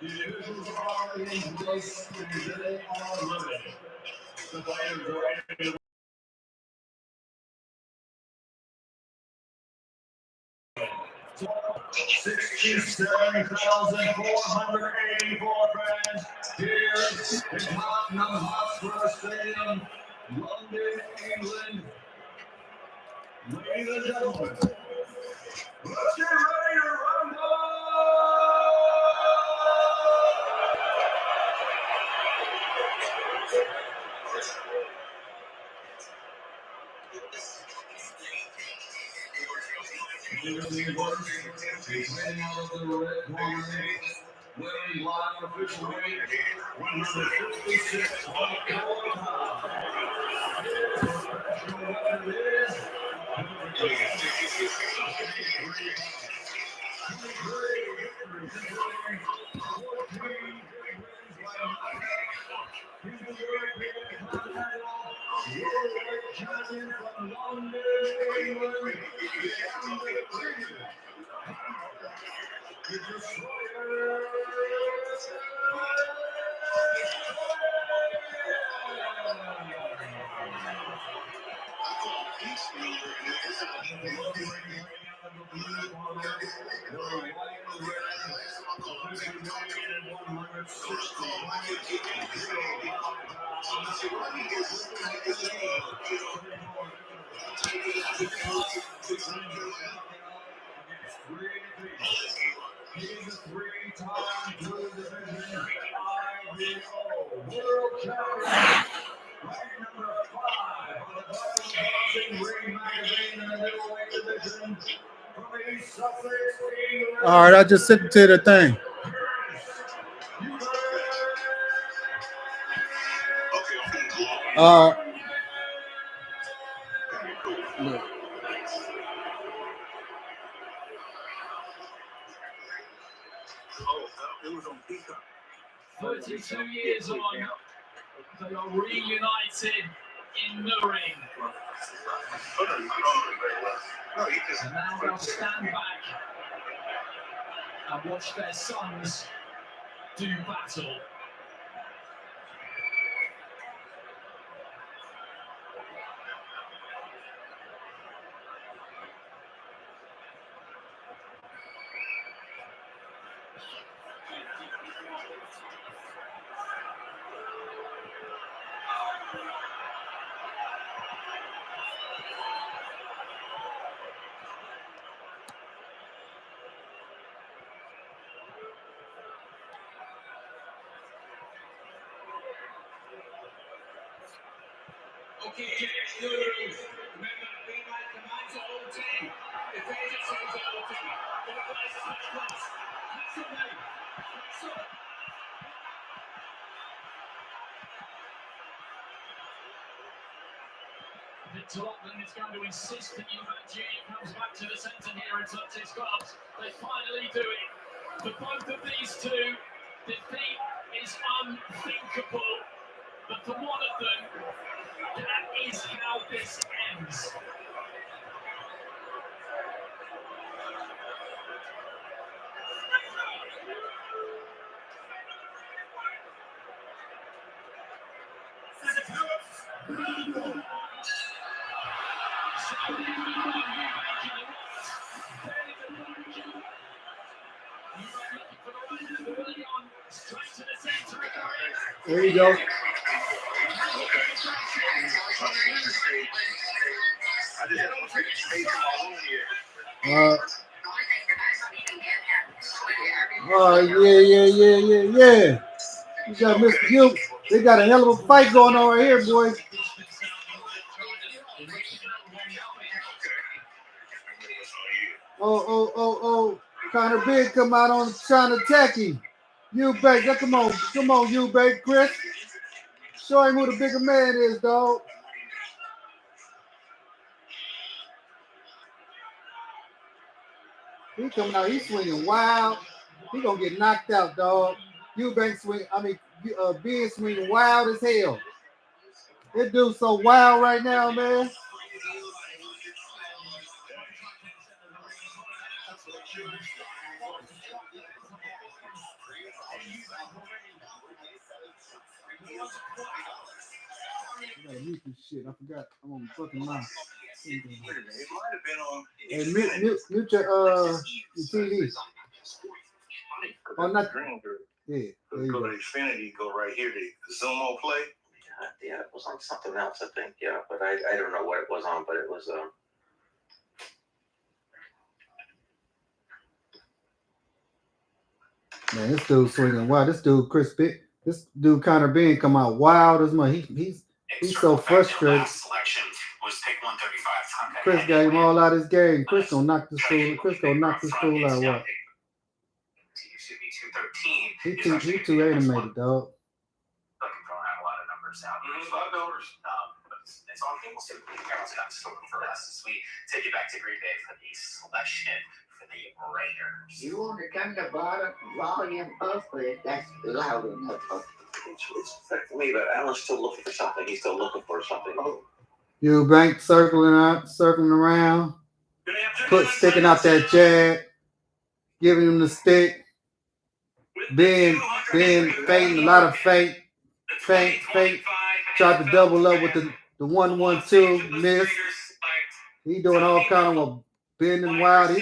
The officials are in place and they are ready. The players are ready. 67,484 fans here in Tottenham Hotspur Stadium, London, England. Ladies and gentlemen, let's get ready to rumble! Eubanks is heading out of the red corner, wearing live official weight 156 on the collar top. His professional record is 23 victories, including 14 wins by knockout. He's the European Continental Heavyweight Champion from London, England, the undefeated the Destroyer. He's a three-time Blue Division IBO World Champion, ranked number 5 on the Boxing Ring magazine in the middleweight division from East Sussex, England. All right, I just sent it to the thing. Look. 32 years on, they are reunited in the ring. And now they'll stand back and watch their sons do battle. Okay, remember, be like the man's old team. If they just say it's old team, organize the class. That's the way. That's all. Victor Lachlan is going to insist that Eubanks Jr. comes back to the centre here and touch his gloves. They finally do it. For both of these two, defeat is unthinkable. But for one of them, that is how this ends. There you go. Yeah. You got Mr. Eubanks. They got a hell of a fight going on right here, boys. Oh. Connor Big come out on trying to attack him. Eubanks, come on, Eubanks, Chris. Show him who the bigger man is, dog. He coming out, he's swinging wild. He gonna get knocked out, dog. Eubanks swing, Benn swinging wild as hell. It dude's so wild right now, man. I gotta mute this shit. I forgot. I'm on the fucking line. It might have been on. Hey, mute your TV. Oh, not. Yeah. Go to Xfinity. Go right here to Zumo Play. Yeah, it was on something else, I think. Yeah, but I don't know what it was on, but it was Man, this dude swinging wild. This dude this dude Connor Benn come out wild as mud. He's so frustrated. Chris got him all out of his game. Chris gonna knock this fool. Chris gonna knock this fool out. What? He too animated, dog. It's on cable too. For us as we take it back to Green Bay for the selection for the Raiders. You want to turn the volume up, but that's loud enough. It's affecting me, but Alan's still looking for something. He's still looking for something. Eubanks circling around, sticking out that jab, giving him the stick. Benn feinting, a lot of feint. Tried to double up with the 1-1-2, miss. He doing all kind of bending wild. He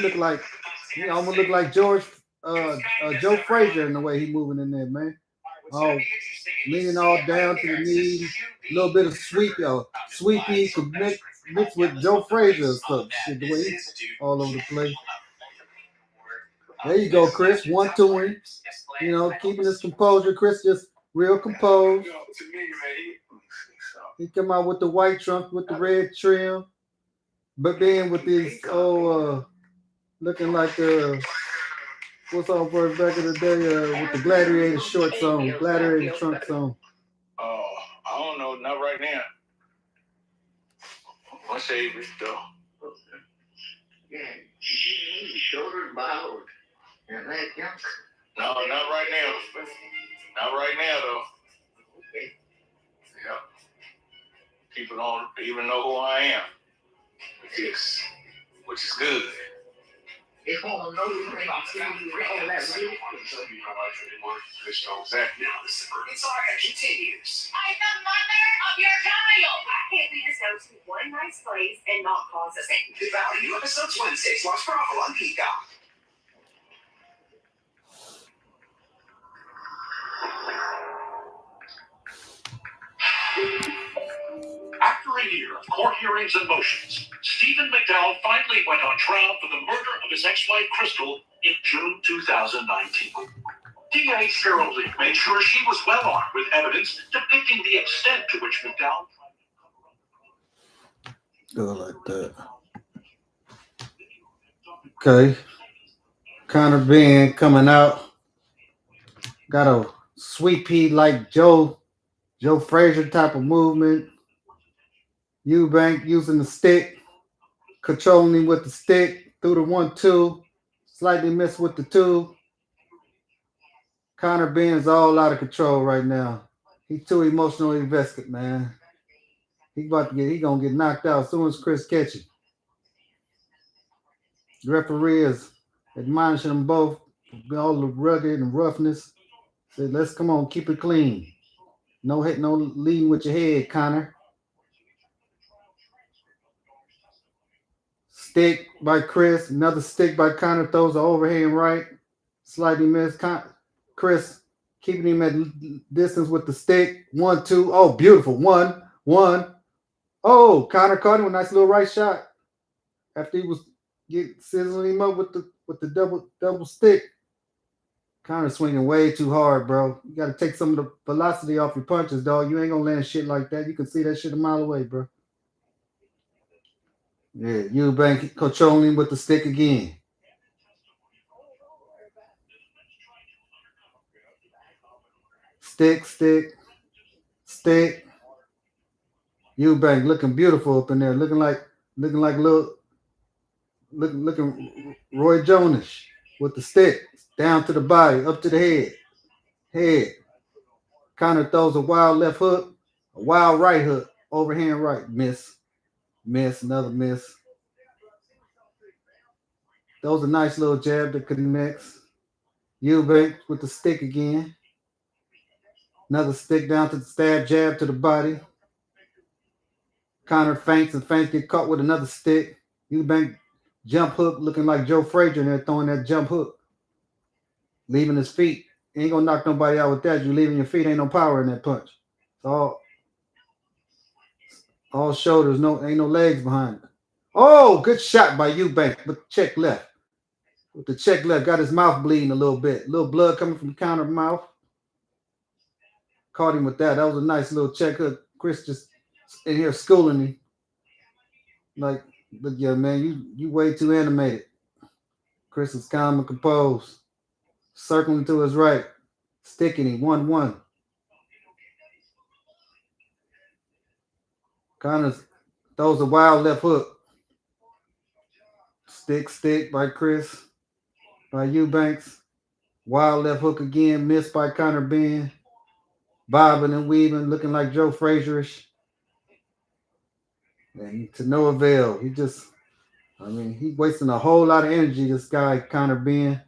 almost looked like Joe Frazier in the way he moving in there, man. Oh, leaning all down to the knees, a little bit of sweepy could mix with Joe Frazier or stuff. Shit, the way he's all over the place. There you go, Chris. 1-2. Keeping his composure. Chris just real composed. He come out with the white trunk with the red trim, but then with these looking like what's on first back in the day with the gladiator shorts on, gladiator trunks on. Oh, I don't know, not right now. I'll save it though. Yeah, shoulders bowed and that junk. No, not right now. Not right now though. Okay. Yep. People don't even know who I am. Which is good. They want to know you ain't seen all that really. Exactly. The saga continues. I'm the mother of your child. I can't lead us go to one nice place and not cause us pain. The Value episodes Wednesdays. Watch Bravo on Peacock. After a year of court hearings and motions, Stephen McDowell finally went on trial for the murder of his ex-wife Crystal in June 2019. DA Cheryl Lee made sure she was well armed with evidence depicting the extent to which McDowell. Go like that. Okay. Connor Benn coming out. Got a sweep pea like Joe Frazier type of movement. Eubanks using the stick, controlling him with the stick through the 1-2, slightly missed with the 2. Connor Benn's all out of control right now. He's too emotionally invested, man. He gonna get knocked out as soon as Chris catch him. The referee is admonishing them both, all the rugged and roughness. Said, let's come on, keep it clean. No leading with your head, Connor. Stick by Chris, another stick by Connor, throws the overhand right, slightly missed. Chris keeping him at distance with the stick. 1-2. Oh, beautiful. 1-1. Oh, Connor caught him with a nice little right shot after he was sizzling him up with the double stick. Connor swinging way too hard, bro. You got to take some of the velocity off your punches, dog. You ain't gonna land shit like that. You can see that shit a mile away, bro. Yeah, Eubanks controlling him with the stick again. Stick. Eubanks looking beautiful up in there, looking like Roy Jonas with the stick down to the body, up to the head. Connor throws a wild left hook, a wild right hook. overhand right. Miss. Another miss. Those are nice little jab that connects. Eubanks with the stick again. Another stick down to the stab jab to the body. Connor feints and feints, get caught with another stick. Eubanks jump hook looking like Joe Frazier and they're throwing that jump hook. Leaving his feet. Ain't gonna knock nobody out with that. You leaving your feet, ain't no power in that punch. It's all shoulders, ain't no legs behind it. Oh, good shot by Eubanks, but check left. With the check left, got his mouth bleeding a little bit. A little blood coming from the counter mouth. Caught him with that. That was a nice little check hook. Chris just in here schooling him. Like, look, yeah, man, you way too animated. Chris is calm and composed. Circling to his right. Sticking him. 1-1. Connor throws a wild left hook. Stick by Chris. By Eubanks. Wild left hook again. Missed by Connor Benn. Bobbing and weaving. Looking like Joe Frazier-ish. And to no avail. He's wasting a whole lot of energy, this guy, Connor Benn.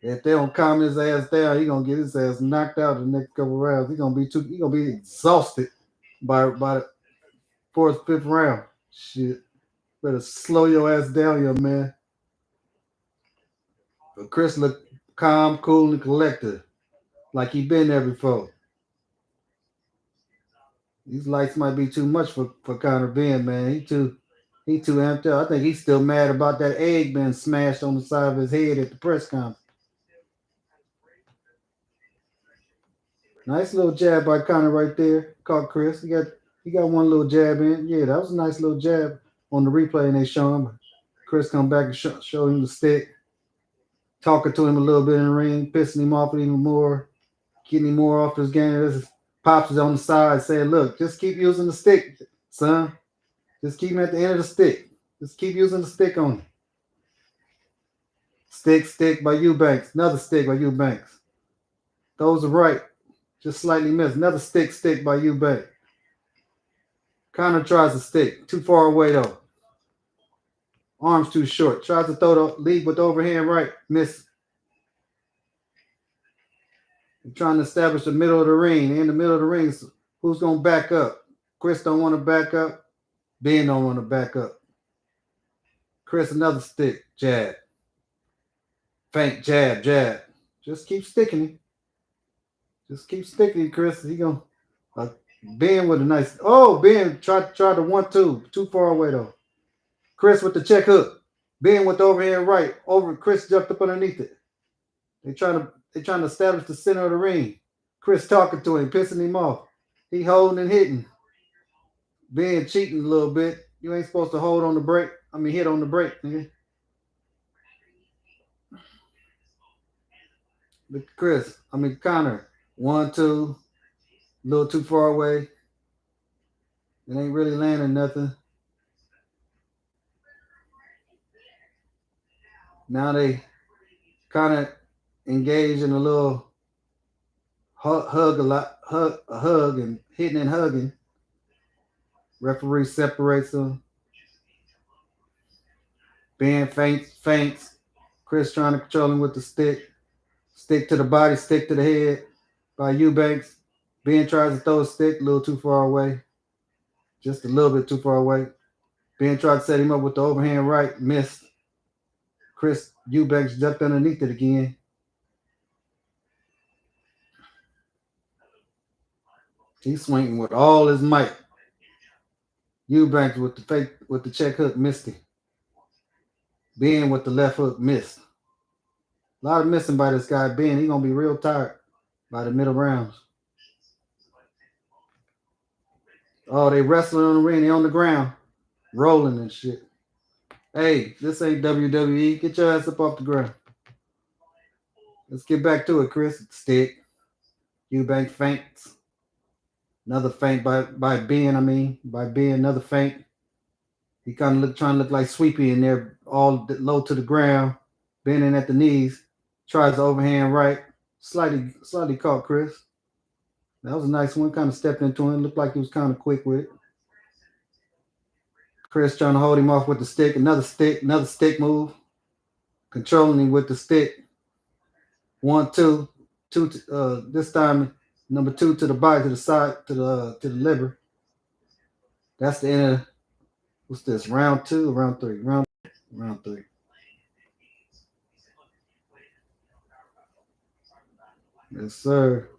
If they don't calm his ass down, he's gonna get his ass knocked out the next couple rounds. He's gonna be exhausted by the fourth, fifth round. Shit. Better slow your ass down, young man. But Chris looked calm, cool, and collected. Like he been there before. These lights might be too much for Connor Benn, man. He too amped up. I think he's still mad about that egg being smashed on the side of his head at the press conference. Nice little jab by Connor right there. Caught Chris. He got one little jab in. Yeah, that was a nice little jab on the replay, and they show him. Chris come back and show him the stick. Talking to him a little bit in the ring, pissing him off even more, getting him more off his game. Pops is on the side saying, look, just keep using the stick, son. Just keep him at the end of the stick. Just keep using the stick on him. Stick by Eubanks. Another stick by Eubanks. Those are right. Just slightly missed. Another stick by Eubanks. Connor tries to stick. Too far away, though. Arms too short. Tries to throw the lead with the overhand right. Miss. Trying to establish the middle of the ring. In the middle of the ring, who's going to back up? Chris don't want to back up. Ben don't want to back up. Chris, another stick. Jab. Feint, jab. Just keep sticking him. Just keep sticking him, Chris. He going to Ben with a nice... Oh, Ben tried the 1-2. Too far away, though. Chris with the check hook. Ben with the overhand right. Chris jumped up underneath it. They're trying to establish the center of the ring. Chris talking to him, pissing him off. He holding and hitting. Ben cheating a little bit. You ain't supposed to hit on the brake, nigga. But Connor. 1-2. A little too far away. It ain't really landing nothing. Now they kind of engage in a little hug and hitting and hugging. Referee separates them. Ben feints. Chris trying to control him with the stick. Stick to the body, stick to the head by Eubanks. Ben tries to throw a stick a little too far away. Just a little bit too far away. Ben tried to set him up with the overhand right. Missed. Chris Eubanks jumped underneath it again. He's swinging with all his might. Eubanks with the check hook missed him. Ben with the left hook missed. A lot of missing by this guy, Ben. He's going to be real tired by the middle rounds. Oh, they wrestling on the ring. They on the ground. Rolling and shit. Hey, this ain't WWE. Get your ass up off the ground. Let's get back to it, Chris. Stick. Eubanks feints. Another feint by Ben. By Ben, another feint. He kind of trying to look like Sweepy in there, all low to the ground, bending at the knees. Tries the overhand right. Slightly caught Chris. That was a nice one. Kind of stepped into him. Looked like he was kind of quick with it. Chris trying to hold him off with the stick. Another stick move. Controlling him with the stick. 1, 2, 2. This time, number 2 to the body, to the side, to the liver. That's the end of. What's this? Round 2 or round 3? Round 3. Yes, sir.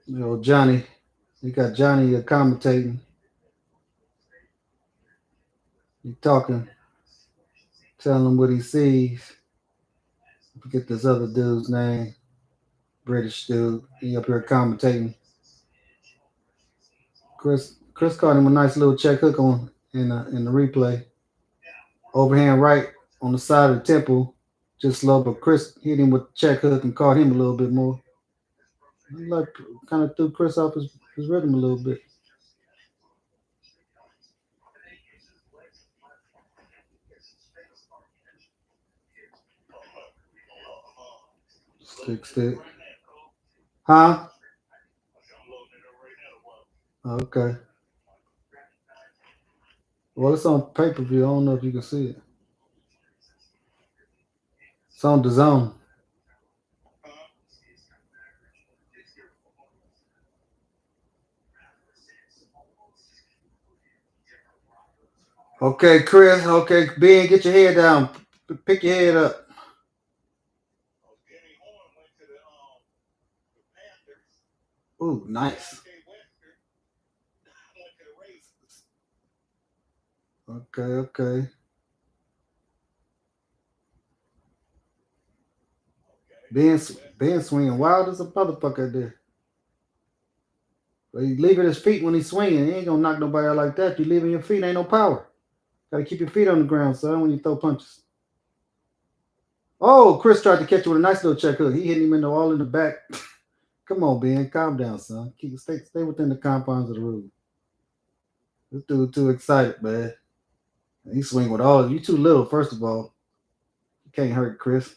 You know, Johnny. You got Johnny commentating. He talking, telling him what he sees. I forget this other dude's name. British dude. He up here commentating. Chris caught him a nice little check hook on in the replay. Overhand right on the side of the temple, just low, but Chris hit him with the check hook and caught him a little bit more. He like kind of threw Chris off his rhythm a little bit. Stick. Huh? Okay. Well, it's on pay-per-view. I don't know if you can see it. It's on the zone. Okay, Chris. Okay, Ben, get your head down. Pick your head up. Ooh, nice. Okay. Ben swinging wild as a motherfucker there. But he's leaving his feet when he's swinging. He ain't gonna knock nobody out like that. You leaving your feet, ain't no power. Gotta keep your feet on the ground, son, when you throw punches. Oh, Chris tried to catch you with a nice little check hook. He hit him all in the back. Come on, Ben. Calm down, son. Stay within the confines of the rule. This dude too excited, man. He swing with all. You too little, first of all. You can't hurt Chris.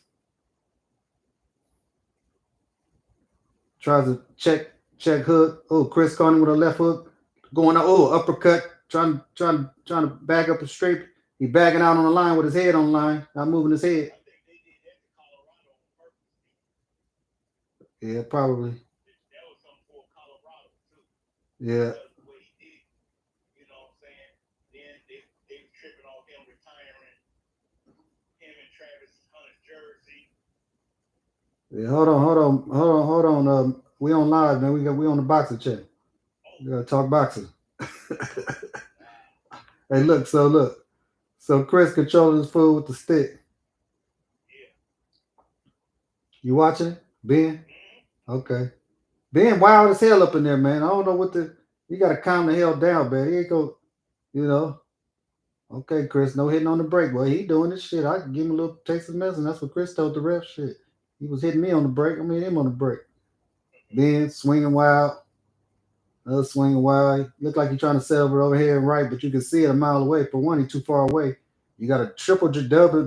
Tries to check hook. Oh, Chris caught him with a left hook. Going out. Oh, uppercut. Trying to back up a straight. He backing out on the line with his head on the line. Not moving his head. Yeah, probably. Yeah. Yeah, hold on. We on live, man. We on the boxing chat. We gotta talk boxing. Hey, look. So Chris controlling his food with the stick. You watching, Ben? Okay. Ben wild as hell up in there, man. I don't know what you gotta calm the hell down, man. He ain't go, you know. Okay, Chris, no hitting on the break. Well, he doing this shit. I can give him a little taste of medicine. That's what Chris told the ref. Shit. He was hitting me on the break. I mean him on the break. Ben swinging wild. Another swinging wild. Look like you're trying to set over here and right, but you can see it a mile away. For one, he's too far away. You got a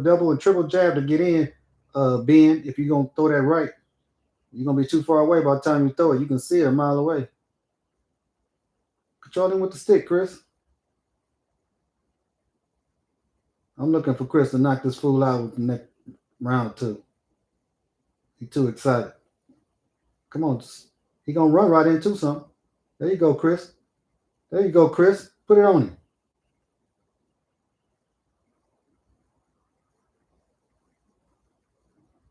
double and triple jab to get in, Ben. If you're gonna throw that right, you're gonna be too far away by the time you throw it. You can see it a mile away. Control him with the stick, Chris. I'm looking for Chris to knock this fool out with the next round or two. He's too excited. Come on. He gonna run right into something. There you go, Chris. Put it on him.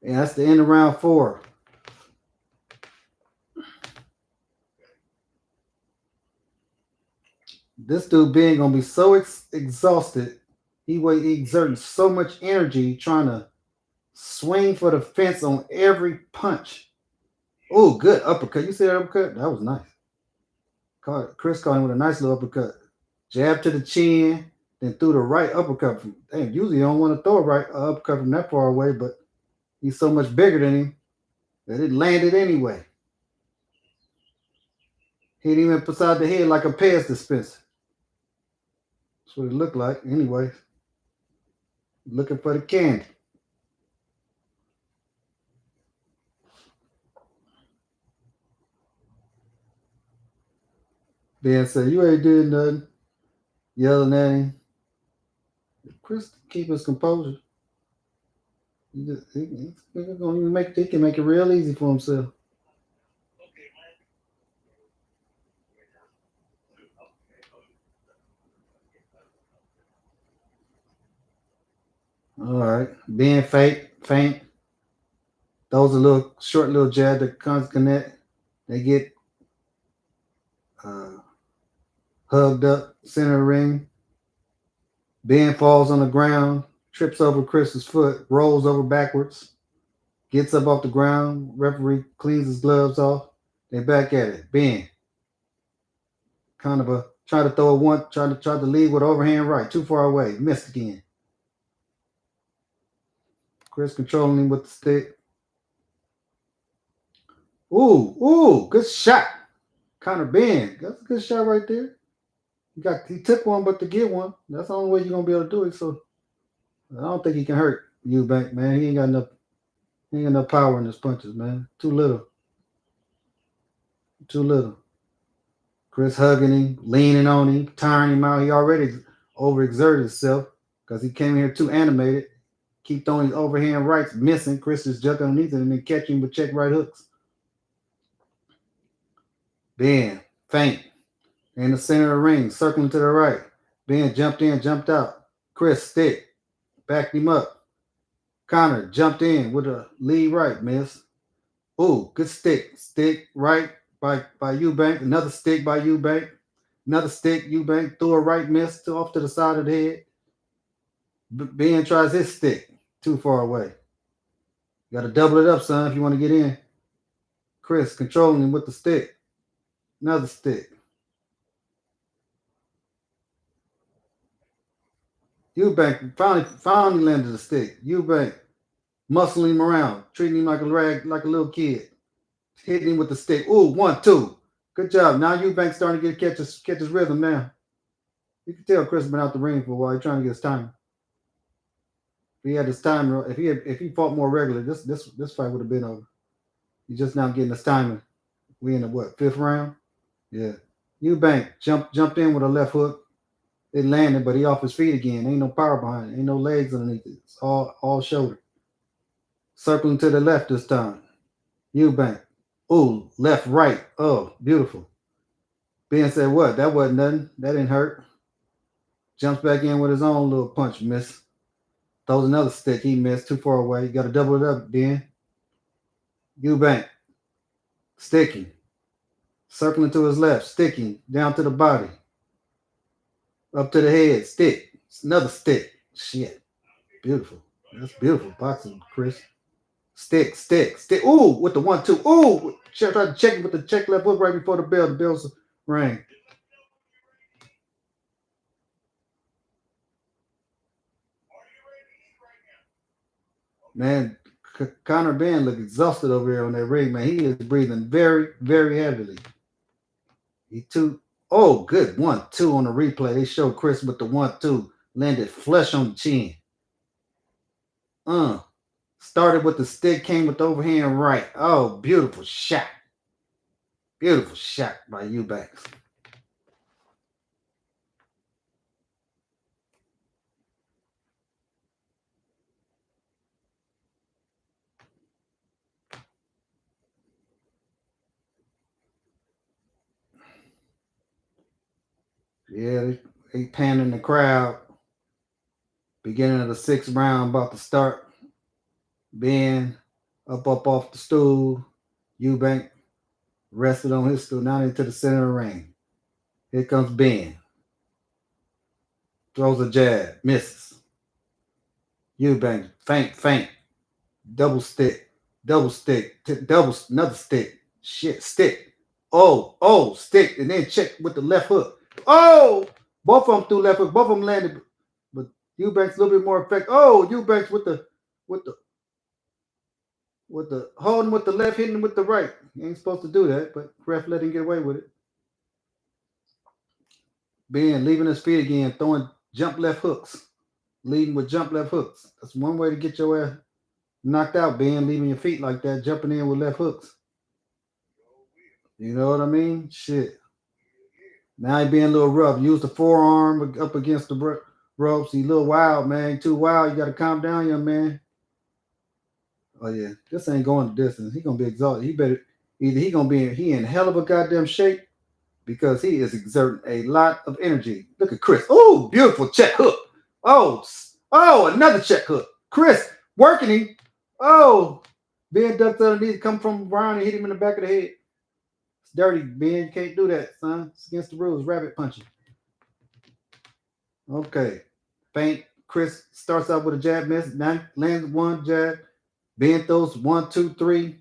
And that's the end of round 4. This dude Ben gonna be so exhausted. He exerting so much energy trying to swing for the fence on every punch. Oh, good uppercut. You see that uppercut? That was nice. Chris caught him with a nice little uppercut. Jab to the chin, then threw the right uppercut. Usually you don't want to throw a right uppercut from that far away, but he's so much bigger than him that it landed anyway. Hit him beside the head like a Pez dispenser. That's what it looked like. Anyway, looking for the candy. Ben said, "You ain't did nothing." Yelling at him. Chris keep his composure. He can make it real easy for himself. All right, being faint. Those are little short little jab that connect. They get hugged up, center ring. Ben falls on the ground, trips over Chris's foot, rolls over backwards, gets up off the ground. Referee cleans his gloves off. They back at it. Ben, kind of a try to throw a one, try to lead with overhand right, too far away, missed again. Chris controlling him with the stick. Ooh, good shot. Connor Ben, that's a good shot right there. He took one, but to get one, that's the only way you're gonna be able to do it. So I don't think he can hurt Eubanks, man. He ain't got enough power in his punches, man. Too little. Chris hugging him, leaning on him, tiring him out. He already overexerted himself because he came here too animated. Keep throwing his overhand rights, missing. Chris is jumping underneath him and then catching him with check right hooks. Ben, feint. In the center of the ring, circling to the right. Ben jumped in, jumped out. Chris stick. Backed him up. Connor jumped in with a lead right, miss. Ooh, good stick. Stick right by Eubanks. Another stick by Eubanks. Another stick. Eubanks threw a right miss off to the side of the head. Ben tries his stick. Too far away. You got to double it up, son, if you want to get in. Chris controlling him with the stick. Another stick. Eubanks finally landed the stick. Eubanks muscling him around, treating him like a little kid. Hitting him with the stick. Ooh, 1, 2. Good job. Now Eubanks starting to catch his rhythm now. You can tell Chris has been out the ring for a while. He's trying to get his time. If he had his time, if he fought more regularly, this fight would have been over. He's just now getting his timing. We in the 5th round? Yeah. Eubanks jumped in with a left hook. It landed, but he off his feet again. Ain't no power behind it. Ain't no legs underneath it. It's all shoulder. Circling to the left this time. Eubanks. Ooh, left, right. Oh, beautiful. Ben said, what? That wasn't nothing. That didn't hurt. Jumps back in with his own little punch, miss. Throws another stick. He missed. Too far away. You got to double it up, Ben. Eubanks. Sticking. Circling to his left. Sticking. Down to the body. Up to the head. Stick. Another stick. Shit. Beautiful. That's beautiful boxing, Chris. Stick. Ooh, with the 1, 2. Ooh, tried to check it with the check left hook right before the bell. The bell's rang. Man, Connor Ben looked exhausted over here on that ring, man. He is breathing very, very heavily. Oh, good 1, 2 on the replay. They showed Chris with the 1, 2. Landed flush on the chin. Started with the stick, came with the overhand right. Oh, beautiful shot. Beautiful shot by Eubanks. Yeah, they panning the crowd. Beginning of the 6th round, about to start. Ben up off the stool. Eubanks rested on his stool. Now into the center of the ring. Here comes Ben. Throws a jab. Misses. Eubanks. Feint. Double stick. Another stick. Shit. Stick. Oh, stick. And then check with the left hook. Oh! Both of them threw left hook. Both of them landed. But Eubanks a little bit more effective. Oh, Eubanks with the holding with the left, hitting with the right. He ain't supposed to do that, but ref let him get away with it. Ben leaving his feet again, throwing jump left hooks. Leading with jump left hooks. That's one way to get your ass knocked out, Ben, leaving your feet like that, jumping in with left hooks. You know what I mean? Shit. Now he being a little rough. Use the forearm up against the ropes. He a little wild, man. Too wild. You got to calm down, young man. Oh yeah, this ain't going the distance. He gonna be exhausted. He better either he in hell of a goddamn shape because he is exerting a lot of energy. Look at Chris. Oh, beautiful check hook. Oh, another check hook. Chris working him. Oh, Ben ducked underneath, come from around and hit him in the back of the head. It's dirty, Ben. You can't do that, son. It's against the rules. Rabbit punching. Okay. Feint. Chris starts out with a jab miss. Now lands one jab. Ben throws 1, 2, 3.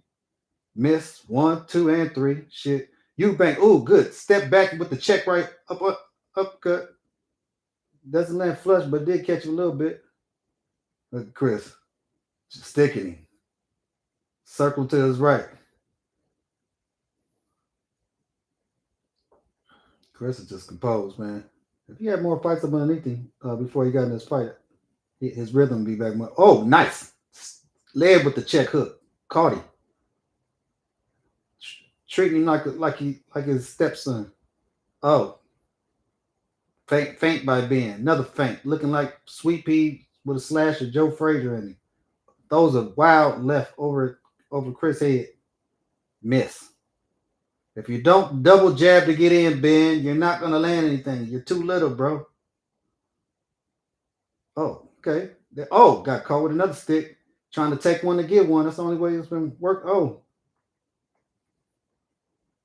Miss 1, 2, and 3. Shit. Eubanks. Oh, good. Step back with the check right. Upcut. Doesn't land flush, but did catch him a little bit. Look at Chris. Just sticking him. Circle to his right. Chris is just composed, man. If he had more fights up underneath him before he got in this fight, his rhythm would be back more. Oh, nice. Led with the check hook. Caught him. Treating him like his stepson. Oh. Feint by Ben. Another feint. Looking like Sweet Pea with a slash of Joe Frazier in him. Those are wild left over Chris' head. Miss. If you don't double jab to get in, Ben, you're not going to land anything. You're too little, bro. Oh, okay. Oh, got caught with another stick. Trying to take one to get one. That's the only way it's been worked. Oh.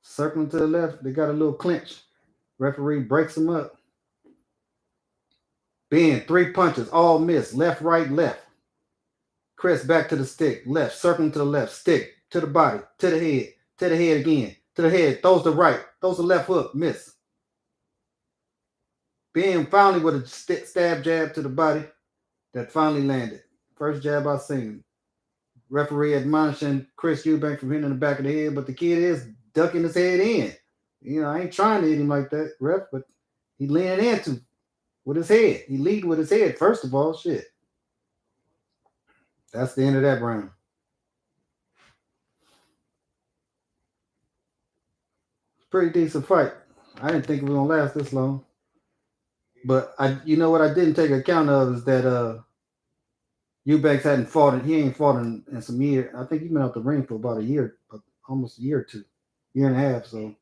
Circling to the left. They got a little clinch. Referee breaks them up. Ben, 3 punches. All miss. Left, right, left. Chris back to the stick. Left. Circling to the left. Stick. To the body. To the head. To the head again. To the head. Throws the right. Throws the left hook. Miss. Ben finally with a stab jab to the body that finally landed. First jab I've seen. Referee admonishing Chris Eubanks from hitting in the back of the head, but the kid is ducking his head in. You know, I ain't trying to hit him like that, ref, but he leaning into with his head. He lead with his head, first of all. Shit. That's the end of that round. Pretty decent fight. I didn't think it was gonna last this long. But you know what I didn't take account of is that Eubanks hadn't fought. He ain't fought in some years. I think he's been out the ring for about a year, almost a year or two, year and a half. So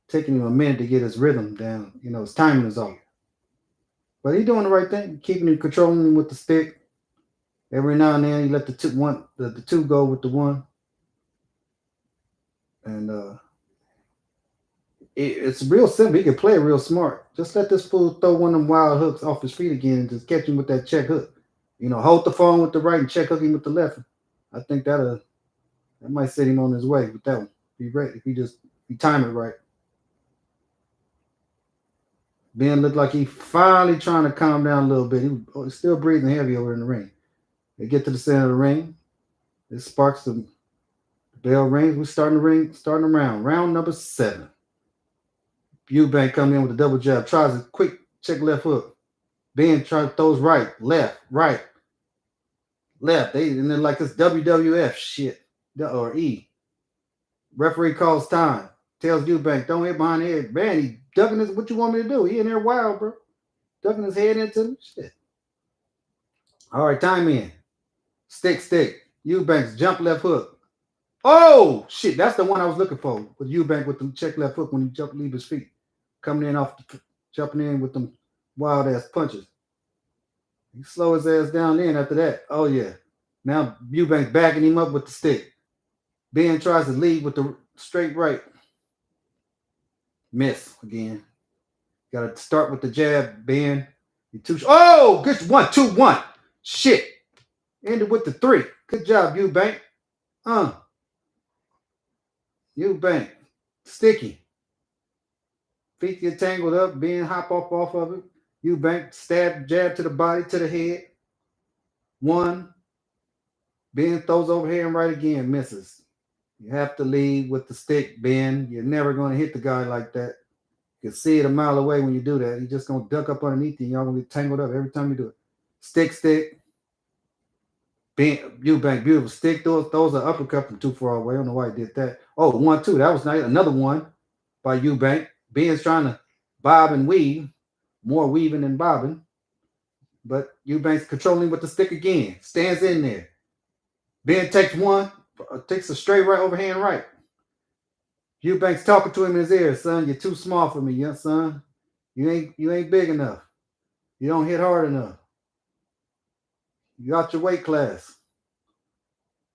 taking him a minute to get his rhythm down. You know, his timing is off. But he's doing the right thing, keeping him, controlling him with the stick. Every now and then he let the two go with the one. And it's real simple. He can play real smart. Just let this fool throw one of them wild hooks off his feet again and just catch him with that check hook. You know, hold the phone with the right and check hook him with the left. I think that might set him on his way with that one. Be ready if he time it right. Ben looked like he finally trying to calm down a little bit. He was still breathing heavy over in the ring. They get to the center of the ring. It sparks the bell rings. We're starting around. Round number 7. Eubanks coming in with a double jab. Tries a quick check left hook. Ben throws right, left. And then like this WWF shit or E. Referee calls time. Tells Eubanks, don't hit behind the head. Man, he ducking this. What you want me to do? He in there wild, bro. Ducking his head into him. Shit. All right, time in. Stick. Eubanks, jump left hook. Oh, shit. That's the one I was looking for. With Eubanks with the check left hook when he leave his feet. Coming in jumping in with them wild ass punches. He slow his ass down in after that. Oh, yeah. Now Eubanks backing him up with the stick. Ben tries to lead with the straight right. Miss again. Got to start with the jab, Ben. Oh, good 1, 2, 1. Shit. Ended with the 3. Good job, Eubanks. Eubanks. Sticky. Feet get tangled up. Ben hop off of it. Eubanks stab, jab to the body, to the head. 1. Ben throws overhand right again. Misses. You have to lead with the stick, Ben. You're never going to hit the guy like that. You can see it a mile away when you do that. You're just gonna duck up underneath you. Y'all gonna get tangled up every time you do it. Stick. Eubanks, beautiful stick. Those are uppercut from too far away. I don't know why he did that. Oh, 1-2. That was nice. Another one by Eubanks. Ben's trying to bob and weave. More weaving than bobbing. But Eubanks controlling with the stick again. Stands in there. Ben takes one. Takes a straight right overhand right. Eubanks talking to him in his ear. Son, you're too small for me, young son. You ain't big enough. You don't hit hard enough. You got your weight class.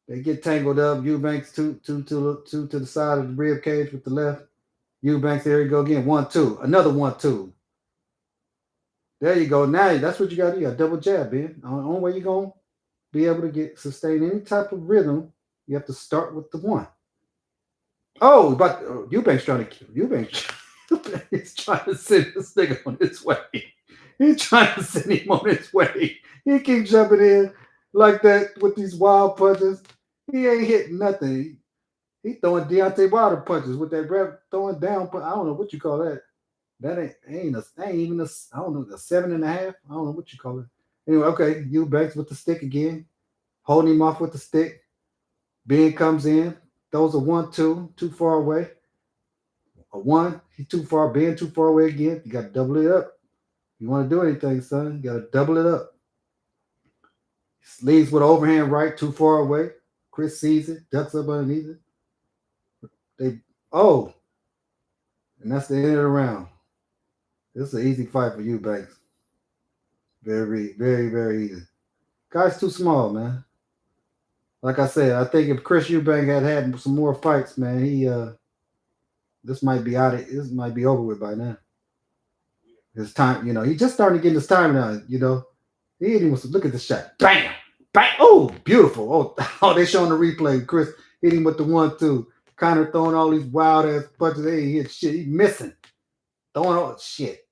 They get tangled up. Eubanks two to the side of the rib cage with the left. Eubanks, there you go again. 1-2. Another 1-2. There you go. Now that's what you got to do. You got double jab, Ben. The only way you're going to be able to sustain any type of rhythm, you have to start with the one. Oh, but Eubanks trying to kill. Eubanks is trying to send this nigga on his way. He's trying to send him on his way. He keeps jumping in like that with these wild punches. He ain't hitting nothing. He throwing Deontay Wilder punches with that rep throwing down. I don't know what you call that. That ain't even a, I don't know, a 7.5. I don't know what you call it. Anyway, okay, Eubanks with the stick again, holding him off with the stick. Ben comes in, throws a 1-2, too far away. A 1, he's too far. Ben too far away again. You got to double it up. You want to do anything, son? You got to double it up. Leads with an overhand right, too far away. Chris sees it, ducks up underneath it. And that's the end of the round. This is an easy fight for Eubanks. Very, very, very easy. Guy's too small, man. Like I said, I think if Chris Eubanks had some more fights, man, this might be over with by now. His time, he's just starting to get his time now, He didn't even look at the shot. Bam! Bang! Oh, beautiful. Oh, they showing the replay. Chris hit him with the 1-2. Connor throwing all these wild ass punches. They ain't hit shit. He missing. Throwing all shit.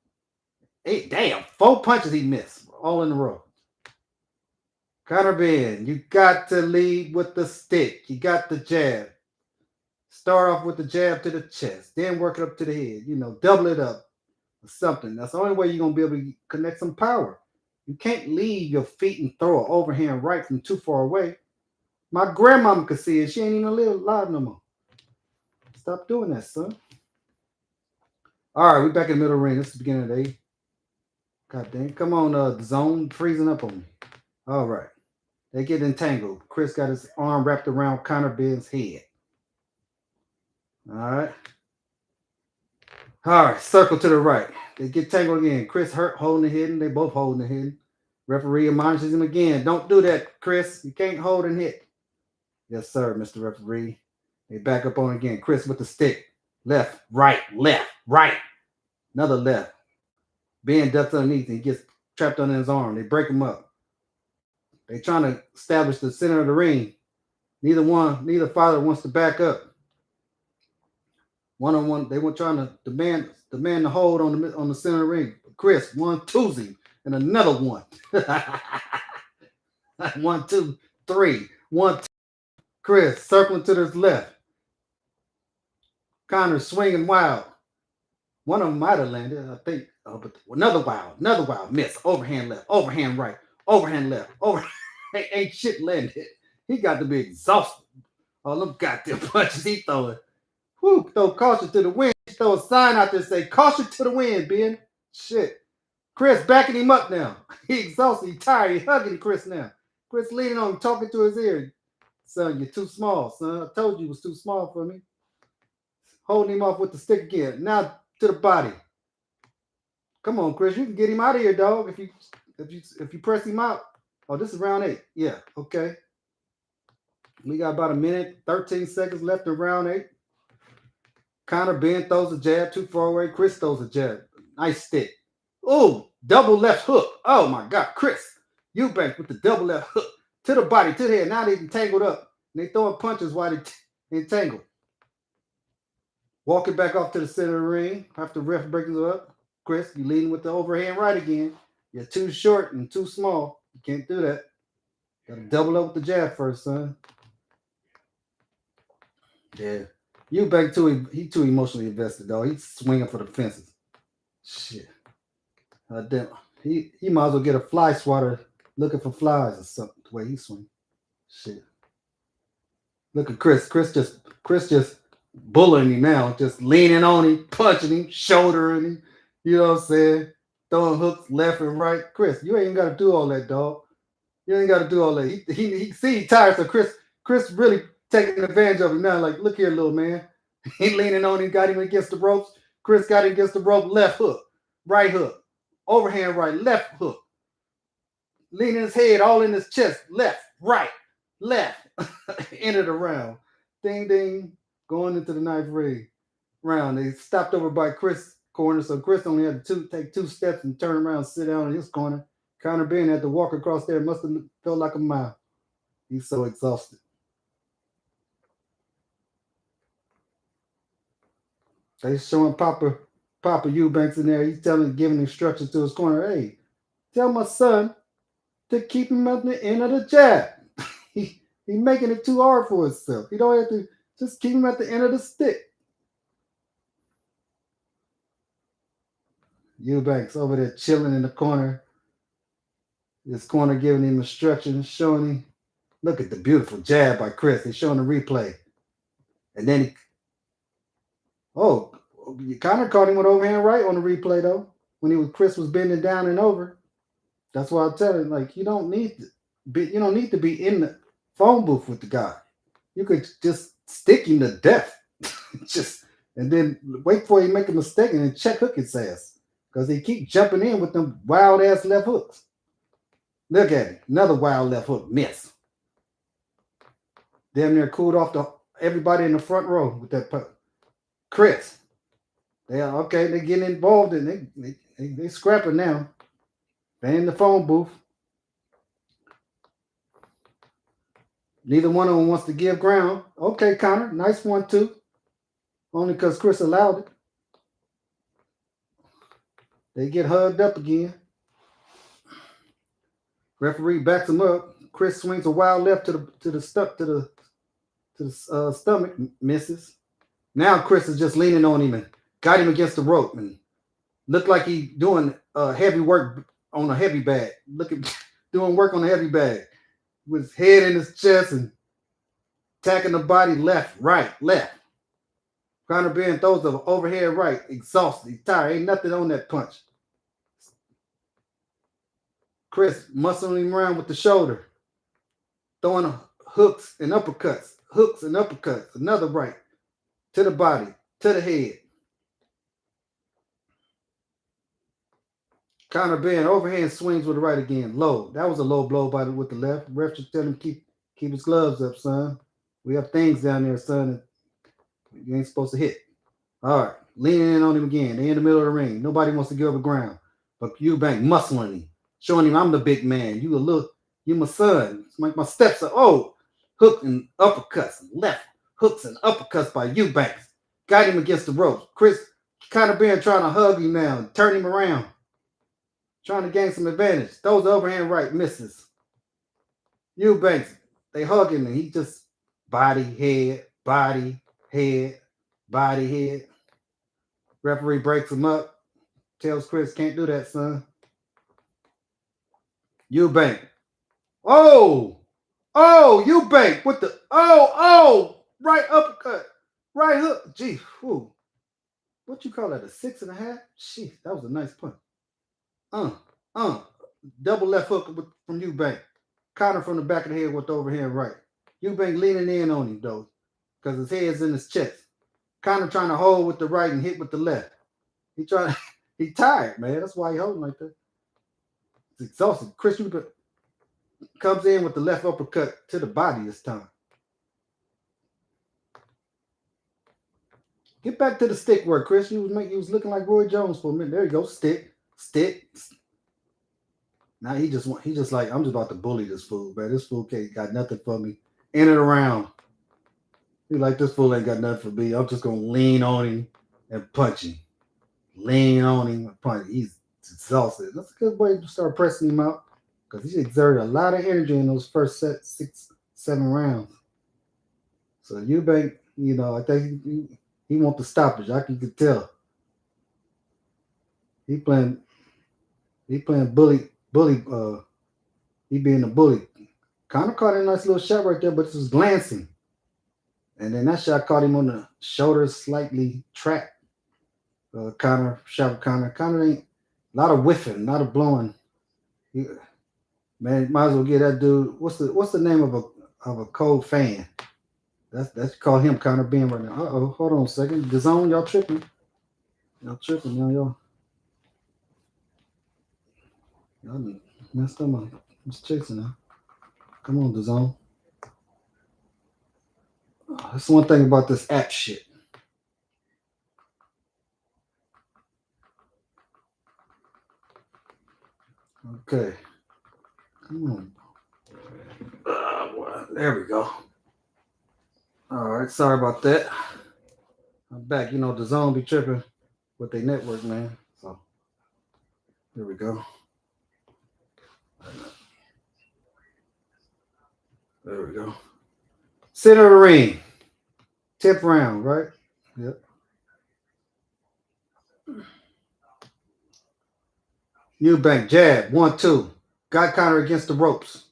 Hey, damn. 4 punches he missed. All in a row. Connor Benn, you got to lead with the stick. You got the jab. Start off with the jab to the chest. Then work it up to the head. Double it up or something. That's the only way you're going to be able to connect some power. You can't leave your feet and throw an overhand right from too far away. My grandmama could see it. She ain't even alive no more. Stop doing that, son. All right, we're back in the middle ring. This is the beginning of the 8th. God dang. Come on, the zone freezing up on me. All right. They get entangled. Chris got his arm wrapped around Connor Benn's head. All right. All right, circle to the right. They get tangled again. Chris hurt, holding the hidden. They both holding the hidden. Referee admonishes him again. Don't do that, Chris. You can't hold and hit. Yes, sir, Mr. Referee. They back up on again. Chris with the stick. Left, right. Another left. Ben ducks underneath and he gets trapped under his arm. They break him up. They trying to establish the center of the ring. Neither fighter wants to back up. One-on-one, they were trying to demand the hold on the center of the ring. Chris, 1-2 and another one. 1, 2, 3. 1, 2. Chris circling to his left. Connor swinging wild. One of them might have landed, I think. But another wild miss. Overhand left, overhand right, overhand left, ain't shit landed. He got to be exhausted. All them goddamn punches he throwing. Whew, throw caution to the wind. Throw a sign out there say, caution to the wind, Ben. Shit. Chris backing him up now. He exhausted, he tired, he hugging Chris now. Chris leaning on him, talking to his ear. Son, you're too small, son. I told you it was too small for me. Holding him off with the stick again. Now to the body. Come on, Chris. You can get him out of here, dog. If you press him out. Oh, this is round 8. Yeah, okay. We got about a minute, 13 seconds left in round 8. Connor Benn throws a jab too far away. Chris throws a jab. Nice stick. Oh, double left hook. Oh my God, Chris. Eubanks with the double left hook to the body, to the head. Now they entangled up. And they throwing punches while they entangled. Walking back off to the center of the ring after the ref breaks it up. Chris, you leading with the overhand right again. You're too short and too small. You can't do that. Got to double up with the jab first, son. Yeah. Eubanks, he too emotionally invested, though. He's swinging for the fences. Shit. Damn. He might as well get a fly swatter looking for flies or something the way he swing. Shit. Look at Chris. Chris just bullying him now, just leaning on him, punching him, shouldering him. You know what I'm saying? Throwing hooks left and right. Chris, you ain't got to do all that, dog. You ain't got to do all that. He tired. So Chris really taking advantage of him now. Like, look here, little man. He leaning on him, got him against the ropes. Chris got him against the rope. Left hook, right hook, overhand right, left hook. Leaning his head all in his chest. Left, right, left. Ended the round. Ding ding. Going into the ninth round. They stopped over by Chris' corner, so Chris only had to take 2 steps and turn around, sit down in his corner. Conor Benn had to walk across there. It must have felt like a mile. He's so exhausted. They showing Papa Eubanks in there. He's giving instructions to his corner. Hey, tell my son to keep him at the end of the jab. He's making it too hard for himself. He don't have to just keep him at the end of the stick. Eubanks over there chilling in the corner. His corner giving him instructions, showing him. Look at the beautiful jab by Chris. They're showing the replay. And then Conor caught him with overhand right on the replay though. When Chris was bending down and over. That's why I tell him, like, you don't need to be in the phone booth with the guy. You could just stick him to death. And then wait for him to make a mistake and then check hook his ass. Because he keep jumping in with them wild ass left hooks. Look at it. Another wild left hook. Miss. Damn near cooled off everybody in the front row with that puck. Chris. They're getting involved and they scrapping now. They in the phone booth. Neither one of them wants to give ground. Okay, Conor. Nice 1-2. Only because Chris allowed it. They get hugged up again. Referee backs him up. Chris swings a wild left to the stomach, misses. Now Chris is just leaning on him and got him against the rope and looked like he doing heavy work on a heavy bag. Doing work on a heavy bag with his head in his chest and attacking the body left, right, left. Conor Benn throws the overhead right, exhausted, he's tired, ain't nothing on that punch. Chris muscling him around with the shoulder, throwing hooks and uppercuts, another right, to the body, to the head. Conor Benn overhand swings with the right again, low. That was a low blow with the left. Ref should tell him keep his gloves up, son. We have things down there, son. You ain't supposed to hit. All right, leaning in on him again. They in the middle of the ring. Nobody wants to give up the ground. But Eubanks muscling him, showing him I'm the big man. You my son. It's like my steps are hook and uppercuts, left hooks and uppercuts by Eubanks. Got him against the ropes. Chris Conor Benn trying to hug him now and turn him around. Trying to gain some advantage. Throws the overhand right, misses. Eubanks, they hug him and he just body, head. Referee breaks him up. Tells Chris, can't do that, son. Eubanks. Eubanks with the right uppercut. Right hook. Gee, whew. What you call that? A 6.5? Shit, that was a nice punch. Double left hook from Eubanks. Conor from the back of the head with the overhand right. Eubanks leaning in on him though, because his head's in his chest. Conor trying to hold with the right and hit with the left. He tired, man. That's why he holding like that. It's exhausted. Chris Eubanks comes in with the left uppercut to the body this time. Get back to the stick work, Chris. You was looking like Roy Jones for a minute. There you go. Stick. Now he just like, I'm just about to bully this fool, man. This fool got nothing for me. In and around. He like, this fool ain't got nothing for me. I'm just gonna lean on him and punch him. Lean on him and punch him. He's exhausted. That's a good way to start pressing him out because he exerted a lot of energy in those first 6-7 rounds. So Eubanks, I think he wants the stoppage. I can tell. He playing bully. He being a bully. Connor caught a nice little shot right there, but it was glancing. And then that shot caught him on the shoulder, slightly trapped. Connor ain't a lot of whiffing, a lot of blowing. Man, might as well get that dude. What's the name of a cold fan? That's call him Connor Benn right now. Hold on a second. The zone, y'all tripping. Y'all tripping now, y'all. Y'all messed up my chasing now. Come on, the zone. That's one thing about this app shit. Okay. Come on. Well, there we go. All right. Sorry about that. I'm back. You know, the zone be tripping with their network, man. So, here we go. There we go. Center of the ring. 10th round, right? Yep. Eubanks, jab, 1-2. Got Connor against the ropes.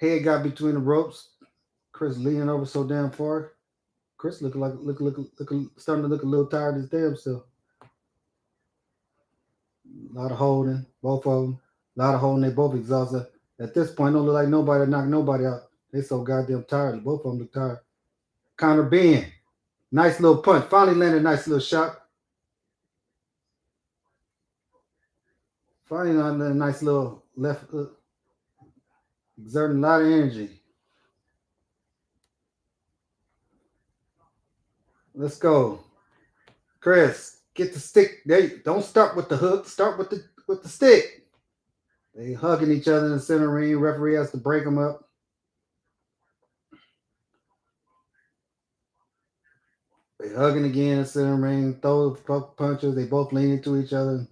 Head got between the ropes. Chris leaning over so damn far. Chris starting to look a little tired as damn self. A lot of holding, both of them. A lot of holding, they both exhausted. At this point, don't look like nobody knocked nobody out. They so goddamn tired. Both of them look tired. Connor Benn, nice little punch. Finally landed a nice little shot. Finally landed a nice little left hook. Exerting a lot of energy. Let's go. Chris, get the stick. Don't start with the hook. Start with the stick. They hugging each other in the center ring. Referee has to break them up. They hugging again in the center ring. Throw punches. They both lean into each other.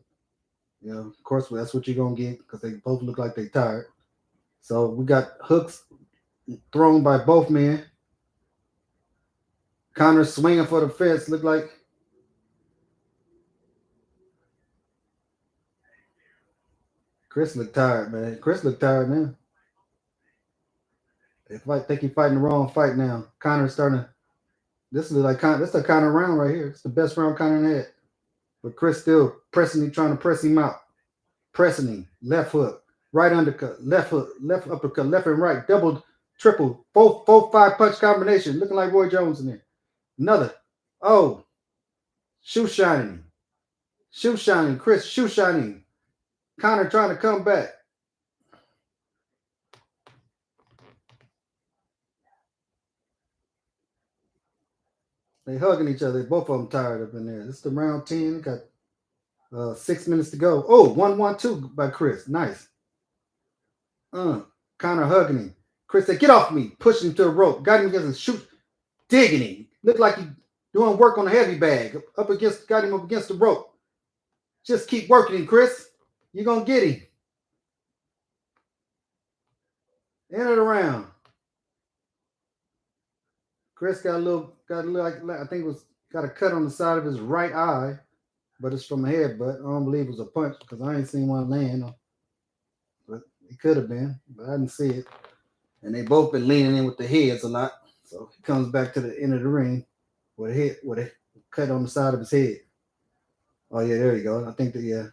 You know, of course, that's what you're gonna get because they both look like they tired. So we got hooks thrown by both men. Connor swinging for the fence. Look like Chris looked tired, man. Chris looked tired now. They think he's fighting the wrong fight now. Connor's starting to. This is like this is the Connor round right here. It's the best round Connor had. But Chris still pressing him, trying to press him out. Pressing him. Left hook. Right undercut. Left hook. Left uppercut. Left and right. Double, triple. 4-5 punch combination. Looking like Roy Jones in there. Another. Oh. Shoe shining. Shoe shining. Chris, shoe shining. Connor trying to come back. They hugging each other. Both of them tired up in there. This is the round 10. Got 6 minutes to go. Oh, 1-1-2 by Chris. Nice. Connor hugging him. Chris said, get off me. Pushing him to the rope. Got him against the shoot. Digging him. Looked like he doing work on a heavy bag. Got him up against the rope. Just keep working him, Chris. You're going to get him. End of the round. Chris got a little like I think it was got a cut on the side of his right eye, but it's from a headbutt. I don't believe it was a punch because I ain't seen one land. But it could have been, but I didn't see it. And they both been leaning in with the heads a lot. So he comes back to the end of the ring with a cut on the side of his head. Oh yeah, there you go. I think that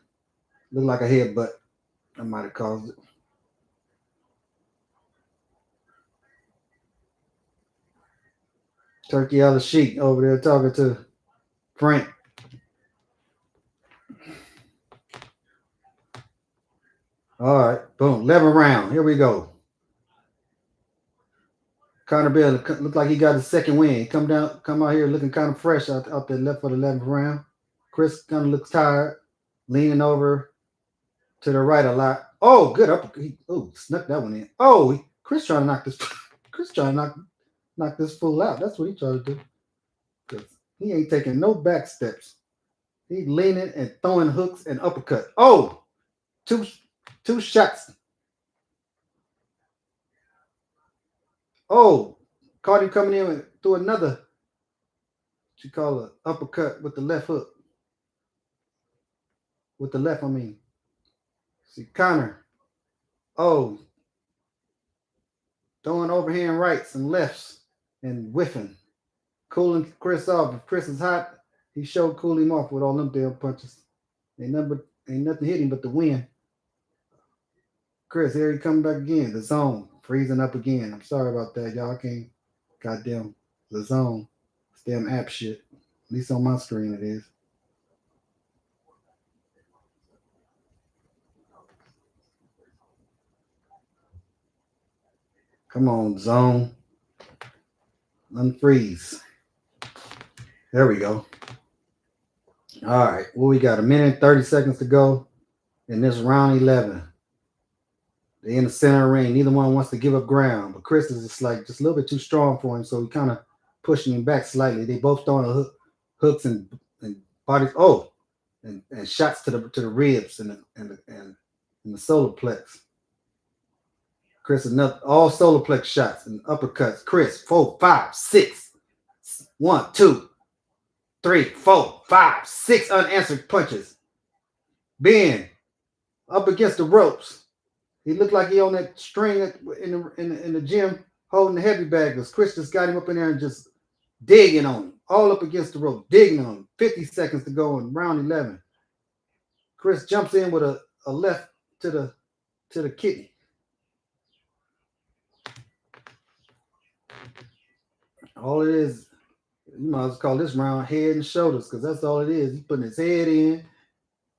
looked like a headbutt. I might have caused it. Turkey Al Sheik over there talking to Frank. All right, boom, 11th round. Here we go. Connor Benn looked like he got his second win. Come out here looking kind of fresh out there left for the 11th round. Chris kind of looks tired, leaning over to the right a lot. Oh, good up. Snuck that one in. Oh, Chris trying to knock this. Chris trying to knock this fool out. That's what he trying to do. Because he ain't taking no back steps. He leaning and throwing hooks and uppercut. Oh, two shots. Oh, caught him coming in through another. What you call an uppercut with the left hook. With the left, I mean. See, Connor. Oh. Throwing overhand rights and lefts and whiffing. Cooling Chris off. If Chris is hot, he showed cool him off with all them damn punches. Ain't nothing hit him but the wind. Chris, here he coming back again. The zone. Freezing up again. I'm sorry about that, y'all. I can't. Goddamn. The zone. This damn app shit. At least on my screen it is. Come on, zone. Unfreeze. There we go. All right. Well, we got a minute and 30 seconds to go in this round 11. They're in the center ring. Neither one wants to give up ground, but Chris is just a little bit too strong for him, so he kind of pushing him back slightly. They both throwing hooks and bodies. Oh, and shots to the ribs and the solar plex. Chris all solar plex shots and uppercuts. Chris 4, 5, 6. 1, 2, 3, 4, 5, 6 unanswered punches. Benn up against the ropes. He looked like he on that string in the gym holding the heavy bag. Because Chris just got him up in there and just digging on him. All up against the rope, digging on him. 50 seconds to go in round 11. Chris jumps in with a left to the kidney. All it is, you might as well call this round head and shoulders, because that's all it is. He's putting his head in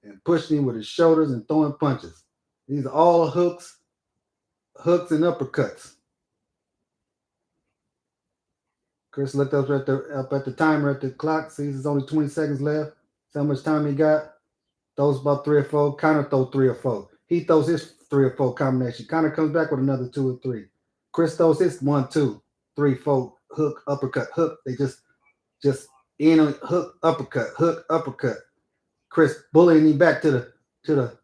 and pushing him with his shoulders and throwing punches. These are all hooks and uppercuts. Chris looked up at the timer at the clock, sees there's only 20 seconds left. See how much time he got. Throws about 3 or 4. Connor throws 3 or 4. He throws his 3 or 4 combination. Connor comes back with another 2 or 3. Chris throws his 1, 2, 3, 4. Hook, uppercut, hook. They just in on hook, uppercut. Chris bullying him back to the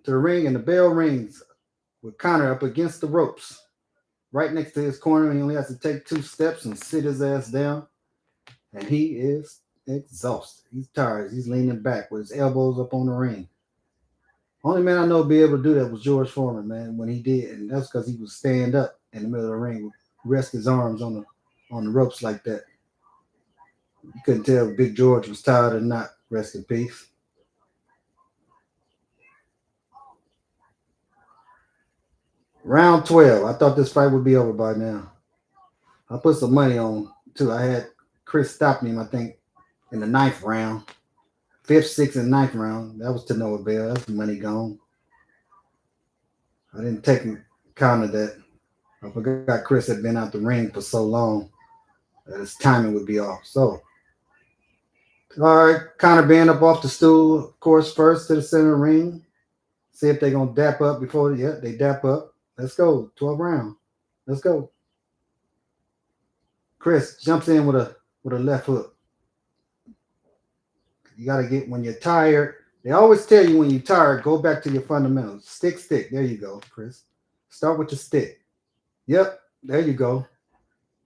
ring, and the bell rings with Connor up against the ropes, right next to his corner. He only has to take 2 steps and sit his ass down, and he is exhausted. He's tired. He's leaning back with his elbows up on the ring. Only man I know to be able to do that was George Foreman, man, when he did, and that's because he would stand up in the middle of the ring, rest his arms on the ropes like that. You couldn't tell if Big George was tired or not. Rest in peace. Round 12. I thought this fight would be over by now. I put some money on, too. I had Chris stopping him, I think, in the 9th round. 5th, 6th, and 9th round. That was to no avail. That's money gone. I didn't take account of that. I forgot Chris had been out the ring for so long that his timing would be off. So, all right, Connor Benn up off the stool, of course, first to the center ring. See if they're going to dap up before. Yeah, they dap up. Let's go. 12 round. Let's go. Chris jumps in with a left hook. You got to get, when you're tired, they always tell you when you're tired, go back to your fundamentals. Stick. There you go, Chris. Start with your stick. Yep, there you go.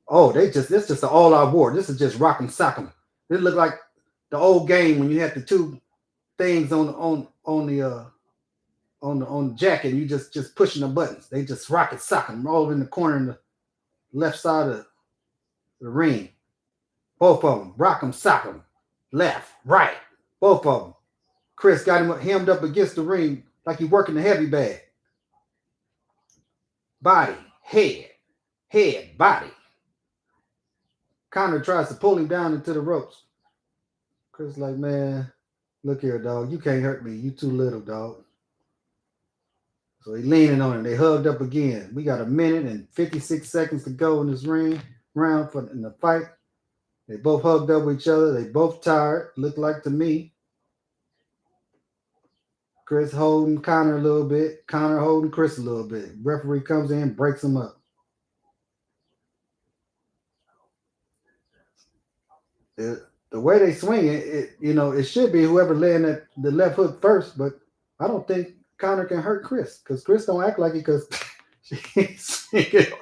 Oh, this just an all-out war. This is just rock 'em, sock 'em. This look like the old game when you had the 2 things on the jacket, and you just pushing the buttons. They just rock and sock 'em all in the corner in the left side of the ring. Both of them, rock 'em, sock 'em, left, right, both of them. Chris got him hemmed up against the ring like he working the heavy bag. Body, head, body. Connor tries to pull him down into the ropes. Chris like, man, look here, dog. You can't hurt me. You too little, dog. So he leaning on him. They hugged up again. We got a minute and 56 seconds to go in this round in the fight. They both hugged up with each other. They both tired. Looked like to me. Chris holding Connor a little bit. Connor holding Chris a little bit. Referee comes in, breaks them up. The way they swing it should be whoever laying the left hook first, but I don't think Connor can hurt Chris because Chris don't act like it because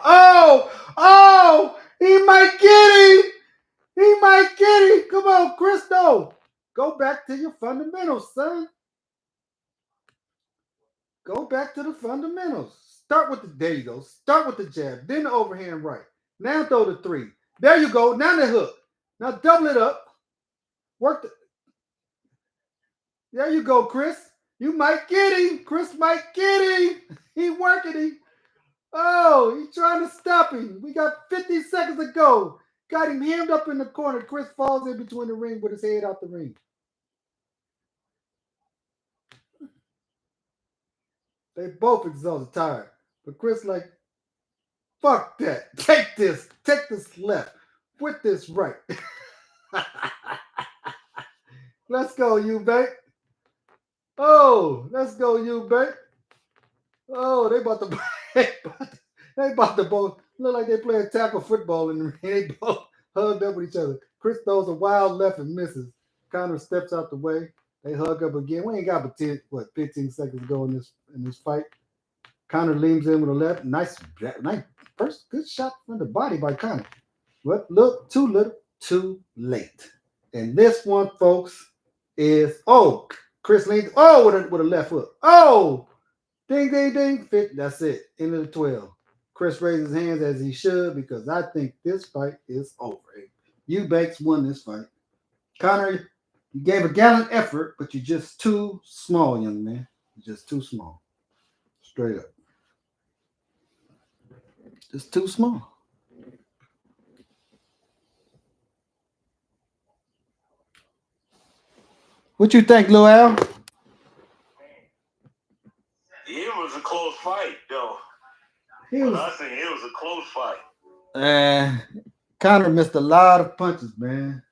oh, he might get him. He might get him. Come on, Chris, though. Go back to your fundamentals, son. Go back to the fundamentals. Start with the, there you go. Start with the jab, then the overhand right. Now throw the three. There you go. Now the hook. Now double it up. Work the, there you go, Chris. You might get him. Chris might get him. He working him. Oh, he's trying to stop him. We got 50 seconds to go. Got him hemmed up in the corner. Chris falls in between the ring with his head out the ring. They both exhausted, tired. But Chris like, fuck that. Take this. Take this left. With this right. Let's go, Eubanks. Oh, let's go, Eubanks. Oh, they about to they about to both look like they playing tackle football in the ring. They both hugged up with each other. Chris throws a wild left and misses. Connor steps out the way. They hug up again. We ain't got but 15 seconds to go in this fight. Connor leans in with a left. Nice first good shot from the body by Connor. But look, too little, too late. And this one, folks, is Chris leans with a left hook. Oh, ding, ding, ding. Fit. That's it. Into the 12. Chris raises his hands as he should because I think this fight is over. Eubanks won this fight. Connor, you gave a gallant effort, but you're just too small, young man. You're just too small. Straight up. Just too small. What you think, Lil Al? It was a close fight, though. I think it was a close fight. Connor missed a lot of punches, man.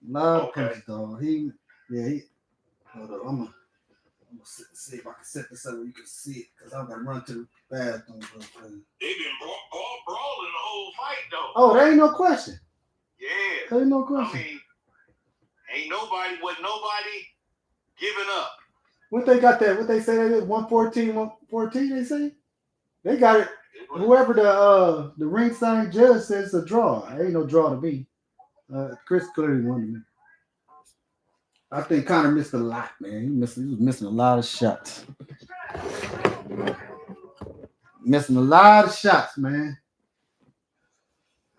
A lot of punches, dog. Hold on, I'm gonna see if I can set this up where you can see it, because I'm gonna run to the bathroom. They've been brawling the whole fight, though. Oh, there ain't no question. Yeah. There ain't no question. I mean, ain't nobody giving up. What they got that? What they say that is 114, they say? They got it. Whoever the ringside judge says it's a draw. There ain't no draw to me. Chris clearly won to me. I think Connor missed a lot, man. He was missing a lot of shots. Missing a lot of shots, man.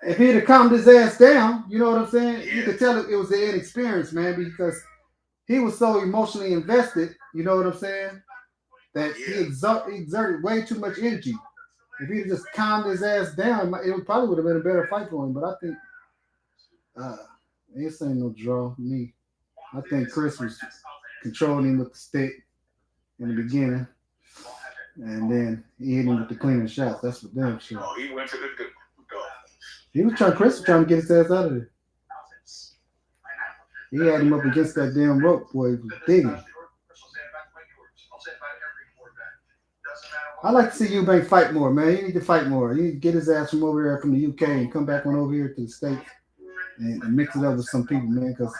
If he'd have calmed his ass down, you know what I'm saying? You could tell it was the inexperience, man, because he was so emotionally invested, you know what I'm saying? That he exerted way too much energy. If he'd just calmed his ass down, it probably would have been a better fight for him. But I think this ain't no draw for me. I think Chris was controlling him with the stick in the beginning, and then he hit him with the cleaning shots. That's for damn sure. Oh, he went to the door. Chris was trying to get his ass out of there. He had him up against that damn rope, boy. He was digging. I like to see Eubanks fight more, man. He need to fight more. He need to get his ass from over there from the UK and come back on over here to the States and mix it up with some people, man. Because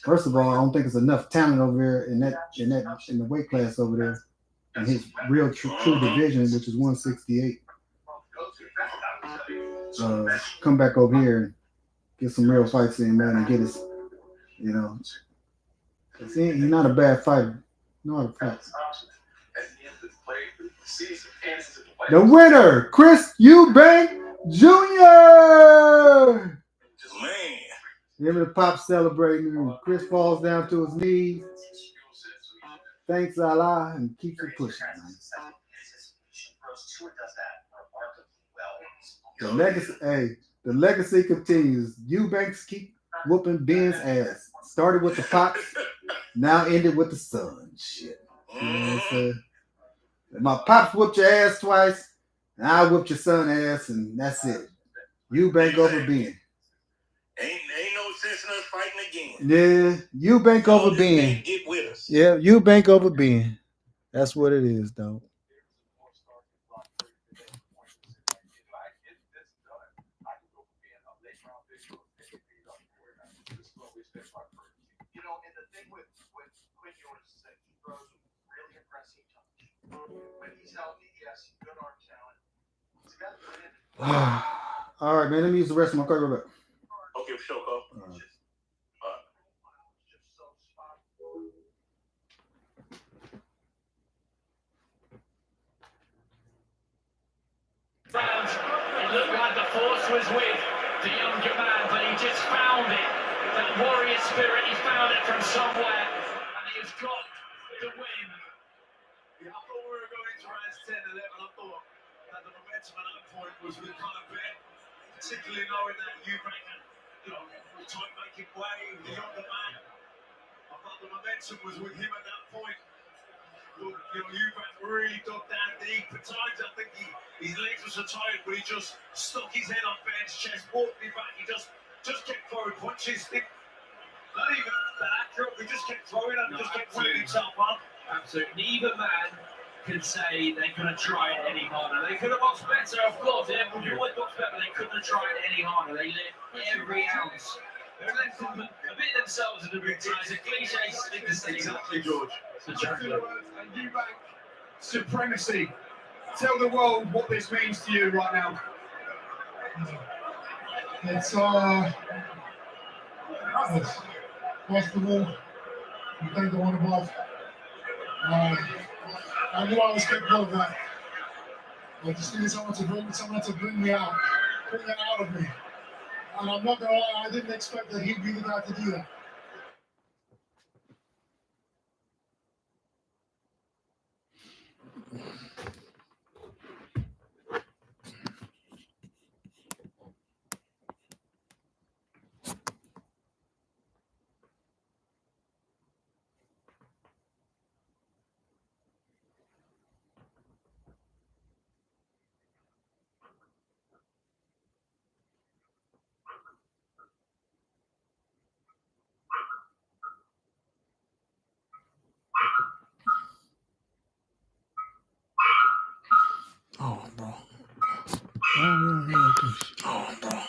first of all, I don't think there's enough talent over there in the weight class over there in his real true division, which is 168. Come back over here and get some real fights in, man, and get his, you know. He's not a bad fighter. No other fight. The winner, Chris Eubanks Jr. Man. Him and the pop celebrating. Chris falls down to his knees. Thanks Allah and keeps it pushing, man. The legacy continues. Eubanks keep whooping Benn's ass. Started with the pops, now ended with the son. Shit. You know what I'm saying? My pops whooped your ass twice, and I whooped your son ass, and that's it. Eubanks over Benn. Ain't no sense in us fighting again. Yeah, Eubanks over Benn. Get with us. Yeah, Eubanks over Benn. That's what it is, though. All right, man. Let me use the rest of my card real quick. Okay, sure, Cole. was with the younger man, but he just found it. That warrior spirit, he found it from somewhere, and he has got the win. Yeah, I thought we were going to rounds 10 and 11. I thought that the momentum at that point was with kind of Benn, particularly knowing that Eubanks, was trying to make him way with the younger man. I thought the momentum was with him at that point. But, Eubanks really dug down deep. At times, I think his legs were so tired, but he just stuck his head on Benn's chest, walked me back. He just kept throwing punches. Not even that accurate, he just kept throwing and just kept pulling himself on. Absolutely. Neither man can say they could have tried any harder. They could have boxed better, of course. They always boxed better, but they couldn't have tried any harder. They lit every ounce. They left them a bit themselves in the big time. It's a cliche thing to say. Exactly, George. It's a true. And Eubanks supremacy. Tell the world what this means to you right now. It's first of all, we thank the one above. I knew I was capable of that. I just needed someone to bring me out, bring that out of me. And I'm not gonna lie, I didn't expect that he'd be the guy to do that. Oh, bro. Oh, bro.